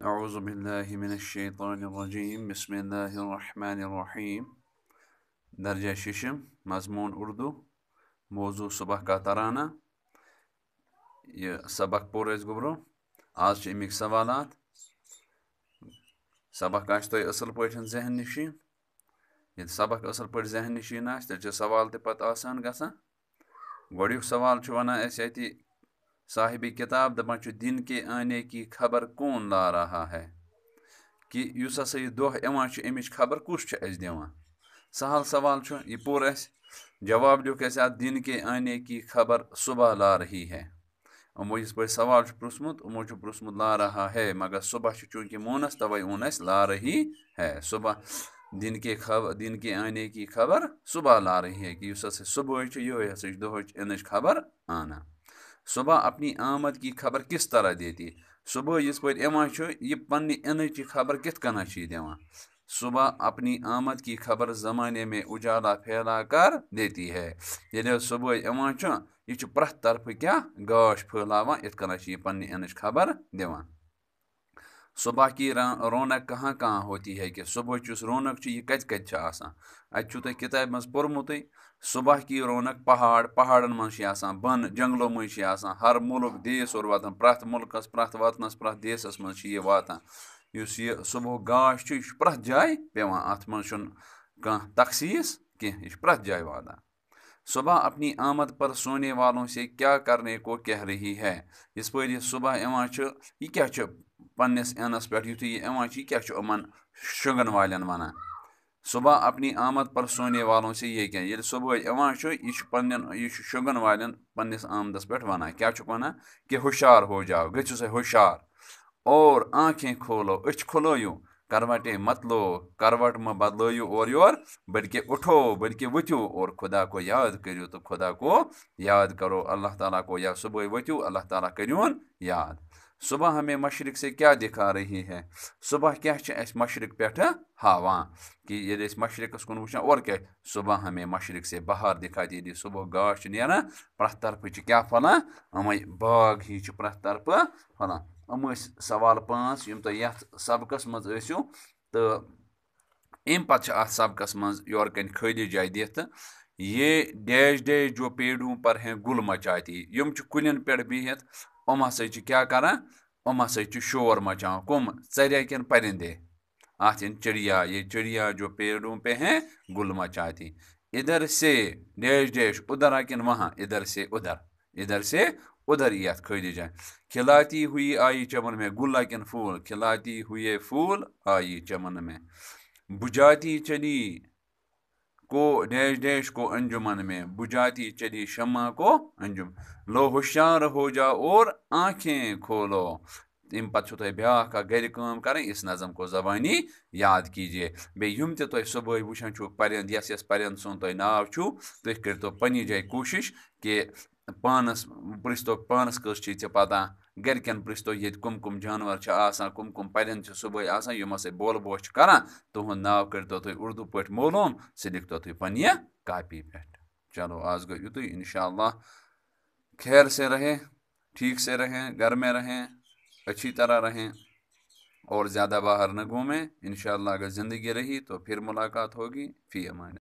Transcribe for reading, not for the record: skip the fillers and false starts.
औज़ु बिल्लाहि मिनश्शैतानिर्रजीम बिस्मिल्लाहिर्रहमानिर्रहीम। दर्जा शिशम, मज़मून उर्दू, मौजू सुबह का तराना। ये सबक पोर गुब्रो आज अमिक सवालात। सबक आश तोह असल पठन जहन नशीन। ये सबक असल पठ जहन नशीन आश तेल सवाल ते पत आसान गसान। गोड़ुक सवाल वन अति साहिब किताब दपान दिन के आने की खबर कौन ला रहा है कि युस हसा यह दोह यवान अमिच खबर कुस दिवान। सहल सवाल यह पोर जवाब दियुक दिन के आने की खबर सुबह ला रही है। यमो इस पे सवाल पृथमुत यमो पृथमुत ला रहा है, मगर सुबह चूंकि मोनस तवे ओन ला रही है। सुबह दिन के आने की खबर सुबह ला रही है कि युस हसा सुबह यह हसा दोहच इनच खबर आना। सुबह अपनी आमद की खबर किस तरह देती। सुबह इस पे यह पन्नी इनच खबर कित कन दिवान। सुबह अपनी आमद की खबर ज़माने में उजाला फैला कर देती है। ये सुबह यह प्रथ तरफ क्या गाश फैलावान, इत कन यह पन्नी इनच खबर दिवान। सुबह की रौनक कहाँ कहाँ होती है कि सुबह चुस रौनक यह कत कत आसान। तुह किताब मज पोर्मुत सुबह की रौनक पहाड़न मज बन जंगलों मज हर मुल्क देश और वातान प्रथ मुल्कस प्रथ वतनस प्रथ देशस मज वातान। यह सुबह गाश प्रथ जाए पेवान, अत मज कह तखसीस कह प्रथ जाए वातान। सुबह अपनी आमद पर सोने वालों से क्या करने को कह रही है। इस पर यह सुबह यह क्या पन्निस एनस पे युथ यह क्या यमन शुगन वालन वनान। सुबह अपनी आमद पर सोने वालों से ये क्या ये सुबह यह शुगन वालन पन्निस आमदस पे वनान क्या वनान कि होशियार हो जाओ, गो सा होशियार और आंखें खोलो, अच खुलोयू, करवटें मत लो, करवट म बदलोयू और योर, बल्कि उठो, बल्कि वथ्यू और खुदा को याद करो। तो खुदा को याद करो, अल्लाह ताला को, या सुबह वथ्यू अल्लाह ताला करून याद। सुबह हमें मशरिक से क्या दिखा रही है। सुबह क्या मशरिक पे हावान कि ये मशरिकस कुन वुचान और क्या सुबह हमें मशरिक से बाहर दिखाई दी। सुबह गाश नेरान प्रथ तरफ क्या फलान अमे बाग ही प्रथ तरफ फलान। यम सवाल 5 यम तुम ये सबकस मज तो अम पत् सबकस मज योर कन खाली जाय दिथ। ये डैश डैश जो पेड़ों पर हैं गुल मचाती। यम कुलन पे बिहित यम हसा क्या करान, यम हसा शोर मचान। कम चरिया किन परिंदे आत चिड़िया। ये चिड़िया जो पेड़ों पे हैं गुल मचाती। इधर से डैश डैश उधर आकिन वहाँ, इधर से उधर, इधर से उधर ये खाली जाए। खिलाती हुई आई चमन में गुल आकिन फूल, खिलाती हुए फूल आई चमन में। बुझाती चली को डैश डैश को अंजुमन में, बुझाती चली शम्मा को अंजुम। लो होशियार हो जाओ और आंखें खोलो। तम पे ब्या गर काम कर इस नज़म को ज़बानी याद कीजिए। बे युम ते तुम सुबह वुचान परिंद यस परिंद सुन तुम नाव तुम करो पन्नी जाए कोशिश कि पानस पृस्तो पानस कस पता, गरकन पृस्तो ये कुम कुम जानवर कुम कुम परिंद सुबह यम हसा बोल बोश कर। तुहद नाव करो तुम उर्दू पे मालूम, सह लिखतो तुम पन्ने कापी पे। चलो आज गो युत, इंशाअल्लाह खैर से रहें, ठीक से रहें, घर में रहें, अच्छी तरह रहें और ज़्यादा बाहर न घूमें। इंशाअल्लाह अगर ज़िंदगी रही तो फिर मुलाकात होगी। फ़ी अमान।